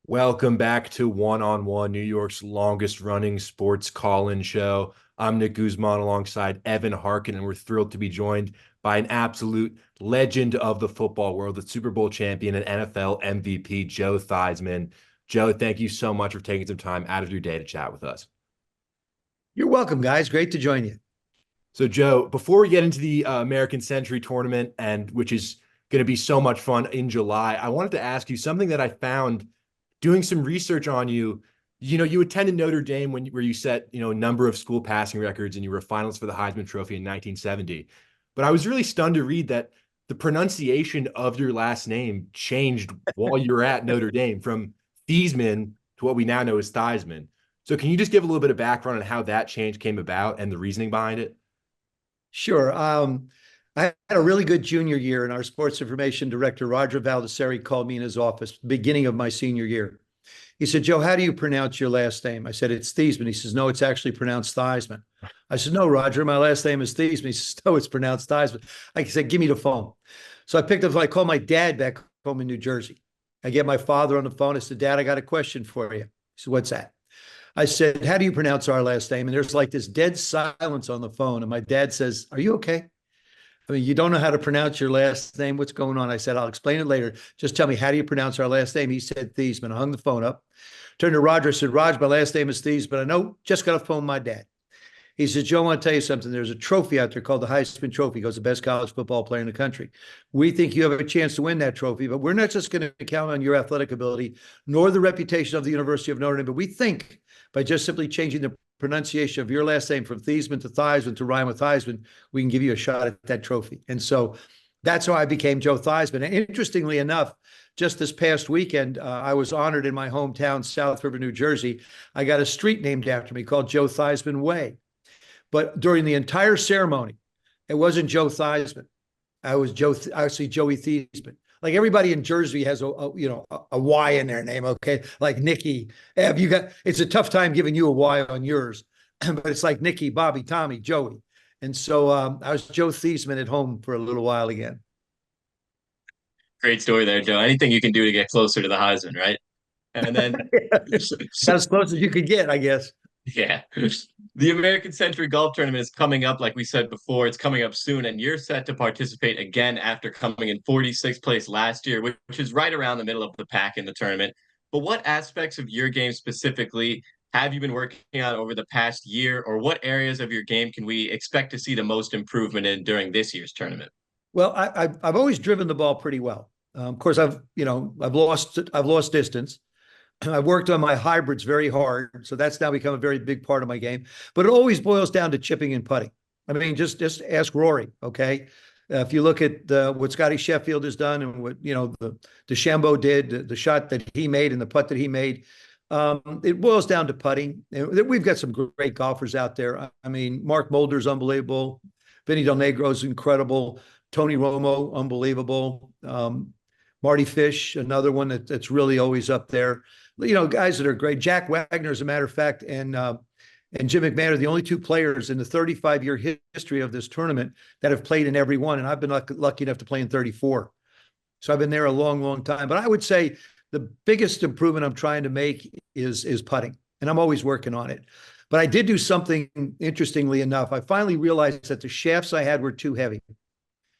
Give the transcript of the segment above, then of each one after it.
Welcome back to One on One, New York's longest running sports call-in show. I'm Nick Guzman alongside Evan Harkin, and we're thrilled to be joined by an absolute legend of the football world, the Super Bowl champion and NFL MVP, Joe Theismann. Joe, thank you so much for taking some time out of your day to chat with us. You're welcome, guys. Great to join you. So, Joe, before we get into the American Century Tournament, and which is going to be so much fun in July, I wanted to ask you something that I found doing some research on you. You attended Notre Dame where you set, a number of school passing records and you were a finalist for the Heisman Trophy in 1970. But I was really stunned to read that the pronunciation of your last name changed while you were at Notre Dame from Theismann to what we now know as Theismann. So can you just give a little bit of background on how that change came about and the reasoning behind it? Sure. I had a really good junior year, and our sports information director, Roger Valdeseri, called me in his office beginning of my senior year. He said, Joe, how do you pronounce your last name? I said, it's Theismann. He says, no, it's actually pronounced Theismann. I said, no, Roger, my last name is Theismann. He says, no, it's pronounced Theismann. I said, give me the phone. So I picked up, I called my dad back home in New Jersey. I get my father on the phone. I said, Dad, I got a question for you. He said, what's that? I said, how do you pronounce our last name? And there's like this dead silence on the phone. And my dad says, are you okay? I mean, you don't know how to pronounce your last name. What's going on? I said, I'll explain it later. Just tell me, how do you pronounce our last name? He said, Theismann. I hung the phone up, turned to Roger, said, Roger, my last name is Theismann, but I know, just got to phone my dad. He says, Joe, I want to tell you something. There's a trophy out there called the Heisman Trophy. It goes the best college football player in the country. We think you have a chance to win that trophy, but we're not just going to count on your athletic ability, nor the reputation of the University of Notre Dame, but we think by just simply changing the pronunciation of your last name from Theismann to Theismann to rhyme with Heisman, we can give you a shot at that trophy. And so that's how I became Joe Theismann. And interestingly enough, just this past weekend, I was honored in my hometown, South River, New Jersey. I got a street named after me called Joe Theismann Way. But during the entire ceremony, it wasn't Joe Theismann. I was actually Joey Theismann. Like everybody in Jersey has a Y in their name, okay? Like Nikki, Ev, it's a tough time giving you a Y on yours, but it's like Nikki, Bobby, Tommy, Joey. And so I was Joe Theismann at home for a little while again. Great story there, Joe. Anything you can do to get closer to the Heisman, right? And then, About as close as you could get, I guess. yeah, the American Century Golf Tournament is coming up, like we said before. It's coming up soon, and you're set to participate again after coming in 46th place last year, which is right around the middle of the pack in the tournament. But what aspects of your game specifically have you been working on over the past year, or what areas of your game can we expect to see the most improvement in during this year's tournament? Well, I've always driven the ball pretty well. Of course, I've lost distance. I've worked on my hybrids very hard, so that's now become a very big part of my game. But it always boils down to chipping and putting. I mean, just ask Rory, okay? If you look at what Scotty Sheffield has done and what the DeChambeau did, the shot that he made and the putt that he made, it boils down to putting. And we've got some great golfers out there. I mean, Mark Mulder's unbelievable. Vinny Del Negro's incredible. Tony Romo, unbelievable. Marty Fish, another one that's really always up there. Guys that are great. Jack Wagner, as a matter of fact, and Jim McMahon are the only two players in the 35-year history of this tournament that have played in every one. And I've been lucky enough to play in 34. So I've been there a long, long time. But I would say the biggest improvement I'm trying to make is putting, and I'm always working on it. But I did do something interestingly enough. I finally realized that the shafts I had were too heavy.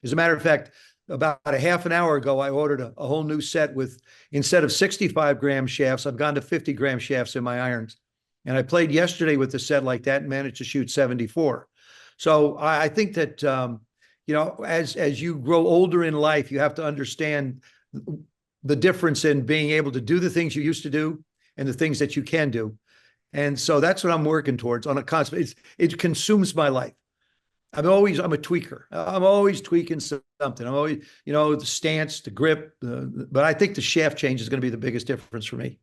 As a matter of fact, about a half an hour ago, I ordered a whole new set with, instead of 65-gram shafts, I've gone to 50-gram shafts in my irons. And I played yesterday with a set like that and managed to shoot 74. So I think that, as you grow older in life, you have to understand the difference in being able to do the things you used to do and the things that you can do. And so that's what I'm working towards on a constant. It consumes my life. I'm a tweaker. I'm always tweaking something. I'm always, the stance, the grip, but I think the shaft change is going to be the biggest difference for me.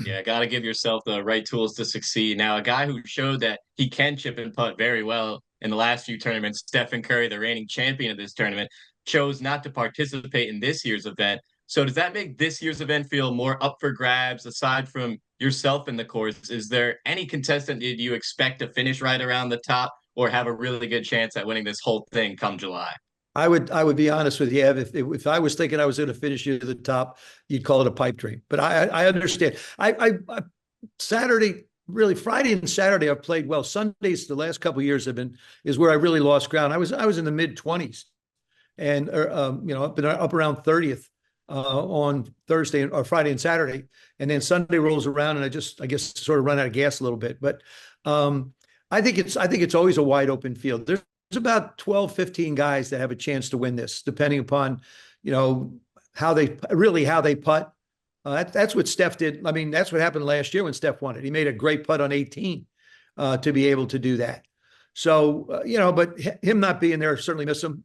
Yeah, got to give yourself the right tools to succeed. Now, a guy who showed that he can chip and putt very well in the last few tournaments, Stephen Curry, the reigning champion of this tournament, chose not to participate in this year's event. So does that make this year's event feel more up for grabs aside from yourself in the course? Is there any contestant that you expect to finish right around the top or have a really good chance at winning this whole thing come July? I would be honest with you, Ev. If I was thinking I was going to finish you to the top, you'd call it a pipe dream. But I understand. I Saturday, really Friday and Saturday, I've played well. Sundays, the last couple of years have been is where I really lost ground. I was in the mid-20s and up around 30th on Thursday or Friday and Saturday, and then Sunday rolls around and I guess sort of run out of gas a little bit. But I think it's always a wide open field. There's about 12, 15 guys that have a chance to win this, depending upon, how they putt. That's what Steph did. I mean, that's what happened last year when Steph won it. He made a great putt on 18 to be able to do that. So, but him not being there, certainly miss him.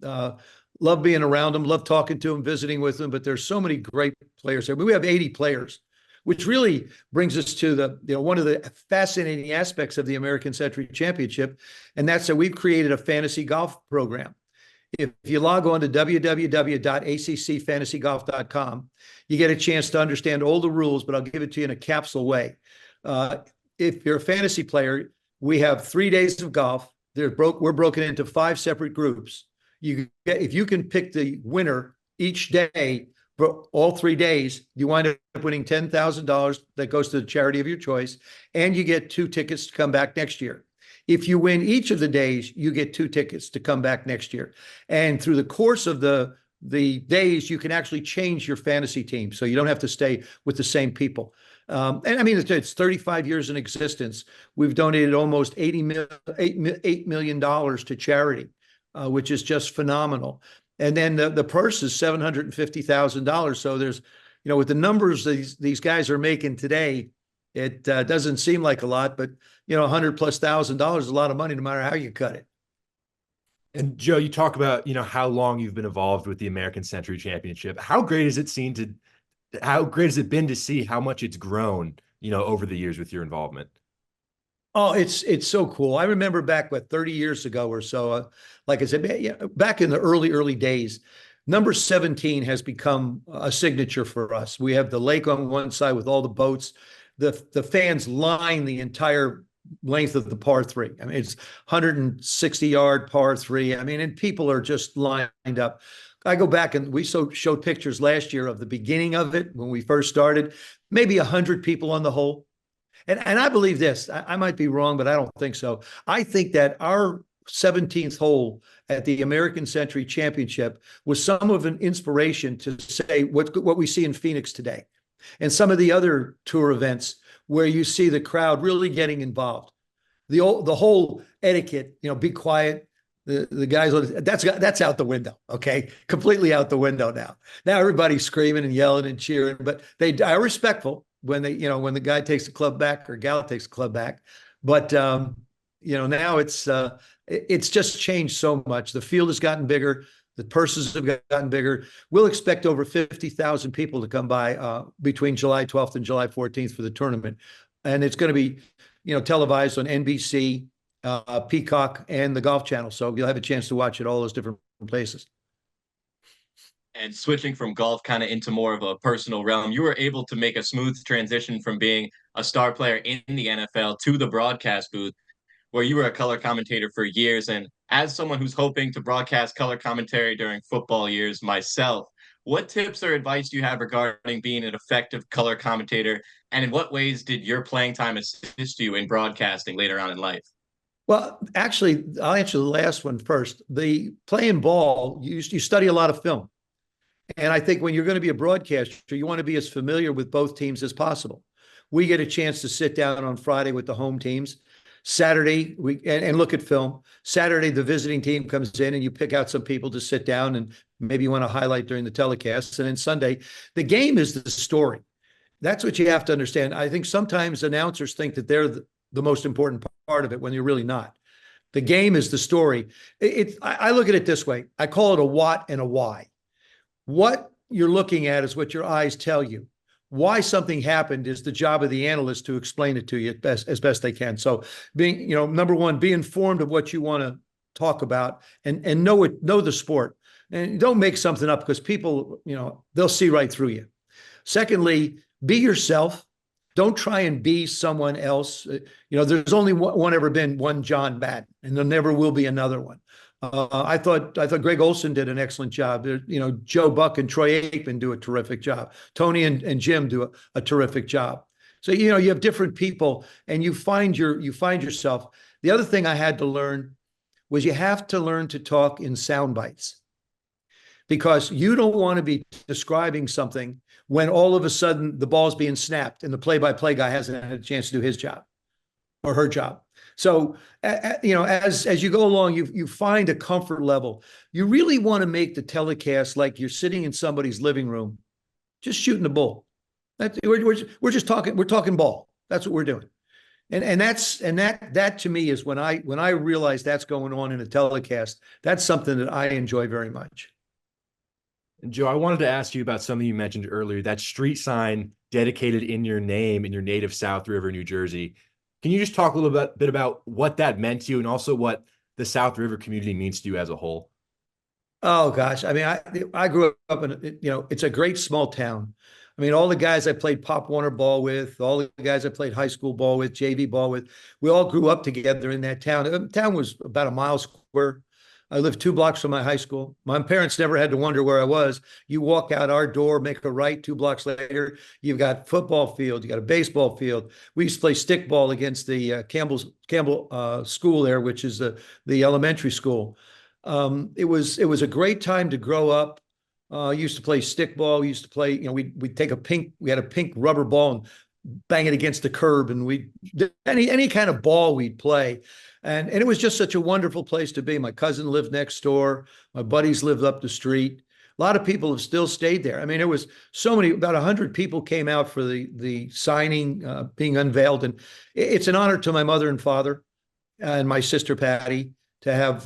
Love being around him, love talking to him, visiting with him. But there's so many great players there. We have 80 players, which really brings us to one of the fascinating aspects of the American Century Championship, and that's that we've created a fantasy golf program. If you log on to www.accfantasygolf.com, you get a chance to understand all the rules, but I'll give it to you in a capsule way. If you're a fantasy player, we have 3 days of golf. We're broken into 5 separate groups. If you can pick the winner each day for all 3 days, you wind up winning $10,000 that goes to the charity of your choice, and you get 2 tickets to come back next year. If you win each of the days, you get 2 tickets to come back next year. And through the course of the days, you can actually change your fantasy team, so you don't have to stay with the same people. And I mean, it's 35 years in existence. We've donated almost $8 million to charity, which is just phenomenal. And then the purse is $750,000. So there's, with the numbers these guys are making today, it doesn't seem like a lot, but $100,000+ is a lot of money, no matter how you cut it. And Joe, you talk about, how long you've been involved with the American Century Championship. How great has it been to see how much it's grown, over the years with your involvement? Oh, it's so cool. I remember back, 30 years ago or so, like I said, back in the early days, number 17 has become a signature for us. We have the lake on one side with all the boats. The fans line the entire length of the par 3. I mean, it's 160-yard par 3. I mean, and people are just lined up. I go back and we showed pictures last year of the beginning of it when we first started, maybe 100 people on the hole. And I believe this, I might be wrong, but I don't think so. I think that our 17th hole at the American Century Championship was some of an inspiration to say what we see in Phoenix today and some of the other tour events where you see the crowd really getting involved. The whole etiquette, be quiet. The guys, that's out the window. Okay, completely out the window now. Now everybody's screaming and yelling and cheering, but they are respectful when when the guy takes the club back or gal takes the club back. But now it's just changed so much. The field has gotten bigger. The purses have gotten bigger. We'll expect over 50,000 people to come by between July 12th and July 14th for the tournament. And it's going to be, televised on NBC, Peacock, and the Golf Channel. So you'll have a chance to watch it all those different places. And switching from golf kind of into more of a personal realm, you were able to make a smooth transition from being a star player in the NFL to the broadcast booth, where you were a color commentator for years. And as someone who's hoping to broadcast color commentary during football years myself, what tips or advice do you have regarding being an effective color commentator? And in what ways did your playing time assist you in broadcasting later on in life? Well, actually, I'll answer the last one first. The playing ball, you study a lot of film. And I think when you're going to be a broadcaster, you want to be as familiar with both teams as possible. We get a chance to sit down on Friday with the home teams. Saturday, and look at film. Saturday, the visiting team comes in and you pick out some people to sit down and maybe you want to highlight during the telecast. And then Sunday, the game is the story. That's what you have to understand. I think sometimes announcers think that they're the most important part of it when you're really not. The game is the story. I look at it this way. I call it a what and a why. What you're looking at is what your eyes tell you. Why something happened is the job of the analyst to explain it to you as best they can. So being, number one, be informed of what you want to talk about and know the sport. And don't make something up because people, they'll see right through you. Secondly, be yourself. Don't try and be someone else. There's only one ever been one John Madden, and there never will be another one. I thought Greg Olson did an excellent job. Joe Buck and Troy Aikman do a terrific job. Tony and Jim do a terrific job. So you have different people, and you find yourself. The other thing I had to learn was you have to learn to talk in sound bites, because you don't want to be describing something when all of a sudden the ball's being snapped and the play-by-play guy hasn't had a chance to do his job or her job. So, as you go along, you find a comfort level. You really want to make the telecast like you're sitting in somebody's living room, just shooting the bull. We're just talking. We're talking ball. That's what we're doing. And that to me is when I realize that's going on in a telecast. That's something that I enjoy very much. And Joe, I wanted to ask you about something you mentioned earlier, that street sign dedicated in your name in your native South River, New Jersey. Can you just talk a little bit about what that meant to you, and also what the South River community means to you as a whole? Oh gosh, I mean, I grew up in, it's a great small town. I mean, all the guys I played Pop Warner ball with, all the guys I played high school ball with, JV ball with, we all grew up together in that town. The town was about a mile square. I lived 2 blocks from my high school. My parents never had to wonder where I was. You walk out our door, make a right, 2 blocks later, you've got football field, you got a baseball field. We used to play stickball against the Campbell school there, which is the elementary school. It was a great time to grow up. Used to play stickball. We used to play, we had a pink rubber ball and bang it against the curb, and any kind of ball we'd play. And it was just such a wonderful place to be. My cousin lived next door. My buddies lived up the street. A lot of people have still stayed there. I mean, it was so many, about 100 people came out for the signing, being unveiled. And it's an honor to my mother and father and my sister Patty to have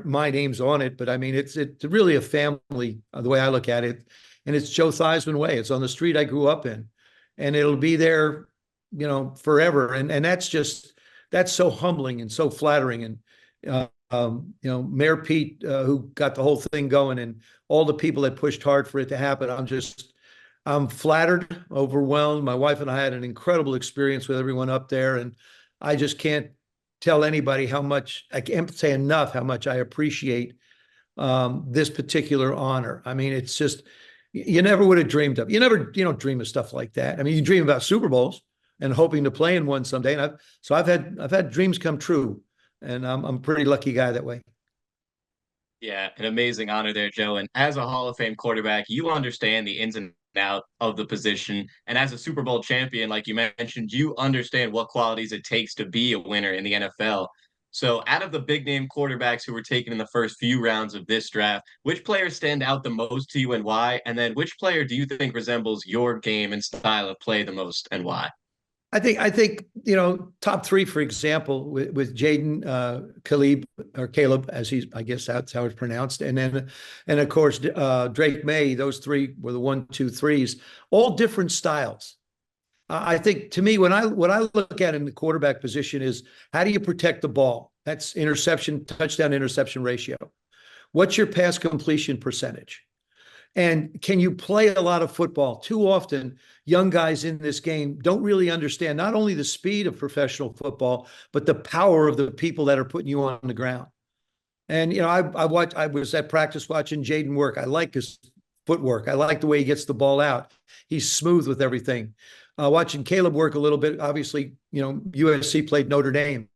my names on it. But I mean, it's really a family, the way I look at it. And it's Joe Theismann way. It's on the street I grew up in, and it'll be there, forever. And that's so humbling and so flattering. And Mayor Pete, who got the whole thing going, and all the people that pushed hard for it to happen. I'm flattered, overwhelmed. My wife and I had an incredible experience with everyone up there, and I just can't tell anybody I can't say enough how much I appreciate this particular honor. I mean, it's just, you never would have dreamed of. You don't dream of stuff like that. I mean, you dream about Super Bowls and hoping to play in one someday. And I've had dreams come true, and I'm a pretty lucky guy that way. Yeah, an amazing honor there, Joe. And as a Hall of Fame quarterback, you understand the ins and out of the position. And as a Super Bowl champion, like you mentioned, you understand what qualities it takes to be a winner in the NFL. So, out of the big name quarterbacks who were taken in the first few rounds of this draft, which players stand out the most to you and why? And then which player do you think resembles your game and style of play the most and why? I think top three, for example, with Jaden Caleb, I guess that's how it's pronounced, and of course Drake May. Those three were the 1, 2, 3s, all different styles. I think, to me, what I look at in the quarterback position is, how do you protect the ball? That's touchdown interception ratio. What's your pass completion percentage? And can you play a lot of football? Too often, young guys in this game don't really understand not only the speed of professional football, but the power of the people that are putting you on the ground. And I was at practice watching Jaden work. I like his footwork. I like the way he gets the ball out. He's smooth with everything. Watching Caleb work a little bit. Obviously, USC played Notre Dame,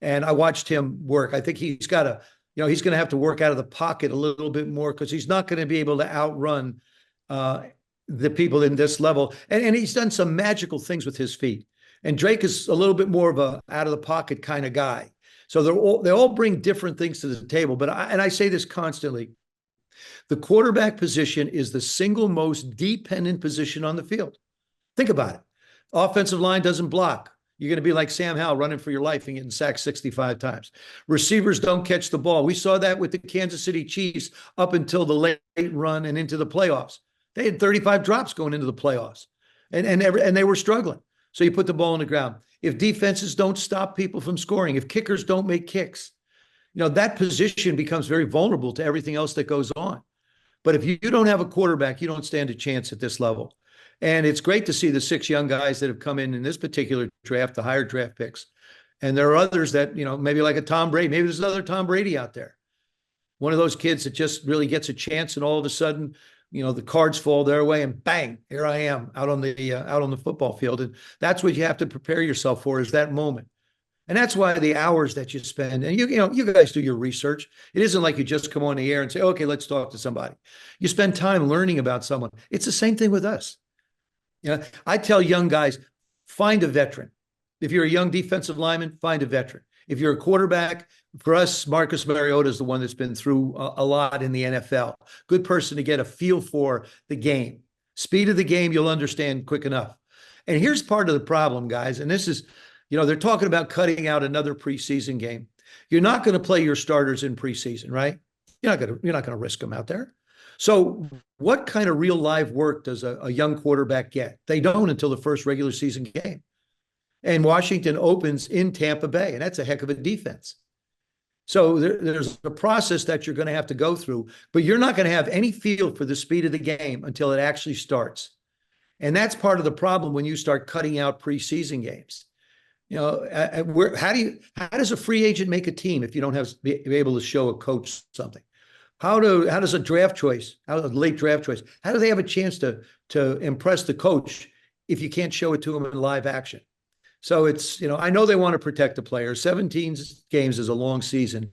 and I watched him work. I think he's going to have to work out of the pocket a little bit more, because he's not going to be able to outrun the people in this level. And he's done some magical things with his feet. And Drake is a little bit more of a out of the pocket kind of guy. So they all bring different things to the table. But I say this constantly: the quarterback position is the single most dependent position on the field. Think about it. Offensive line doesn't block. You're going to be like Sam Howell, running for your life and getting sacked 65 times. Receivers don't catch the ball. We saw that with the Kansas City Chiefs up until the late run and into the playoffs. They had 35 drops going into the playoffs, and they were struggling. So you put the ball on the ground. If defenses don't stop people from scoring, if kickers don't make kicks, that position becomes very vulnerable to everything else that goes on. But if you don't have a quarterback, you don't stand a chance at this level. And it's great to see the 6 young guys that have come in this particular draft, the higher draft picks. And there are others that, maybe like a Tom Brady, maybe there's another Tom Brady out there. one of those kids that just really gets a chance, and all of a sudden, the cards fall their way, and bang, here I am out on the football field. And that's what you have to prepare yourself for, is that moment. And that's why the hours that you spend, and you guys do your research. It isn't like you just come on the air and say, okay, let's talk to somebody. You spend time learning about someone. It's the same thing with us. I tell young guys, find a veteran. If you're a young defensive lineman, find a veteran. If you're a quarterback, for us, Marcus Mariota is the one that's been through a lot in the NFL. Good person to get a feel for the game. Speed of the game, you'll understand quick enough. And here's part of the problem, guys. And this is, they're talking about cutting out another preseason game. You're not going to play your starters in preseason, right? You're not going to risk them out there. So what kind of real live work does a young quarterback get? They don't until the first regular season game. And Washington opens in Tampa Bay, and that's a heck of a defense. So there's a process that you're going to have to go through, but you're not going to have any feel for the speed of the game until it actually starts. And that's part of the problem when you start cutting out preseason games. How does a free agent make a team if you don't be able to show a coach something? How does a late draft choice, how do they have a chance to impress the coach if you can't show it to them in live action? So it's, I know they want to protect the players. 17 games is a long season,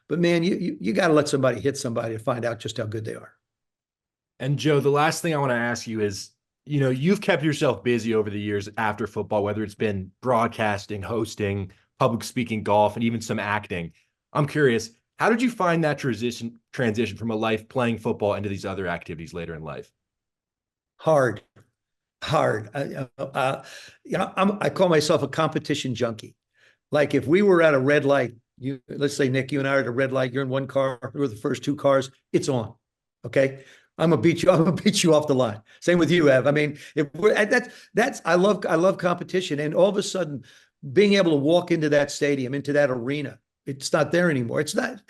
but man, you got to let somebody hit somebody to find out just how good they are. And Joe, the last thing I want to ask you is, you've kept yourself busy over the years after football, whether it's been broadcasting, hosting, public speaking, golf, and even some acting. I'm curious, how did you find that transition from a life playing football into these other activities later in life? Hard. I call myself a competition junkie. Like if we were at a red light, let's say, Nick, you and I are at a red light, you're in one car, we're the first two cars, it's on. Okay. I'm gonna beat you off the line. Same with you, Ev. I mean, I love competition. And all of a sudden, being able to walk into that stadium, into that arena, it's not there anymore. It's not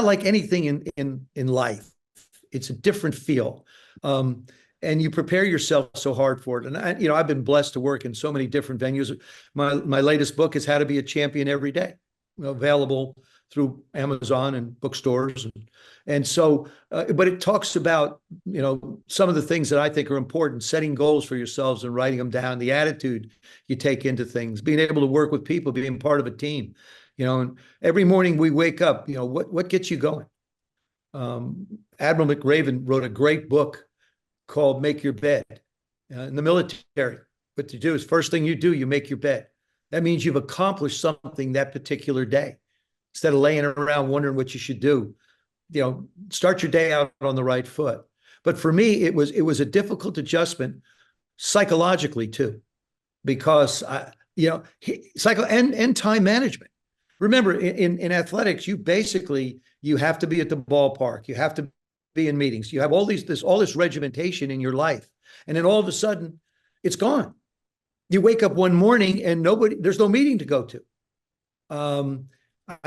like anything in life. It's a different feel. And you prepare yourself so hard for it. And I've been blessed to work in so many different venues. My latest book is How to Be a Champion Every Day, available through Amazon and bookstores. And so, but it talks about, some of the things that I think are important, setting goals for yourselves and writing them down, the attitude you take into things, being able to work with people, being part of a team, and every morning we wake up, what gets you going? Admiral McRaven wrote a great book called Make Your Bed. In the military, what you do is first thing you do, you make your bed. That means you've accomplished something that particular day. Instead of laying around wondering what you should do, start your day out on the right foot. But for me, it was a difficult adjustment psychologically too, because cycle and time management. Remember, in athletics, you have to be at the ballpark, you have to be in meetings, you have all this regimentation in your life, and then all of a sudden, it's gone. You wake up one morning and there's no meeting to go to. I've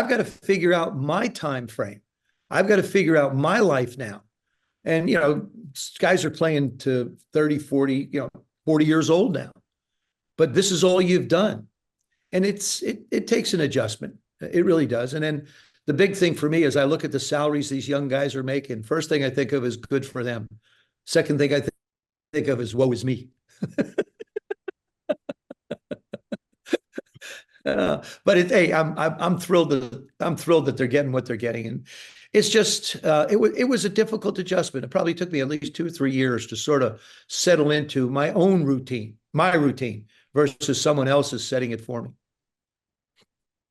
got to figure out my time frame. I've got to figure out my life now. And, guys are playing to 30, 40, 40 years old now, but this is all you've done. And it takes an adjustment. It really does. And then the big thing for me is I look at the salaries these young guys are making. First thing I think of is good for them. Second thing I think of is woe is me. But I'm thrilled that they're getting what they're getting, and it's just it was a difficult adjustment. It probably took me at least 2 or 3 years to sort of settle into my own routine, versus someone else's setting it for me.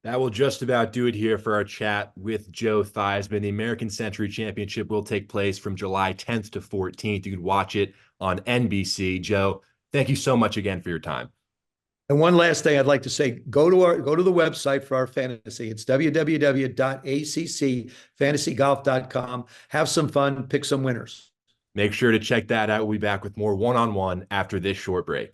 That will just about do it here for our chat with Joe Theismann. The American Century Championship will take place from July 10th to 14th. You can watch it on NBC. Joe, thank you so much again for your time. And one last thing I'd like to say, go to the website for our fantasy. It's www.accfantasygolf.com. Have some fun, pick some winners. Make sure to check that out. We'll be back with more one-on-one after this short break.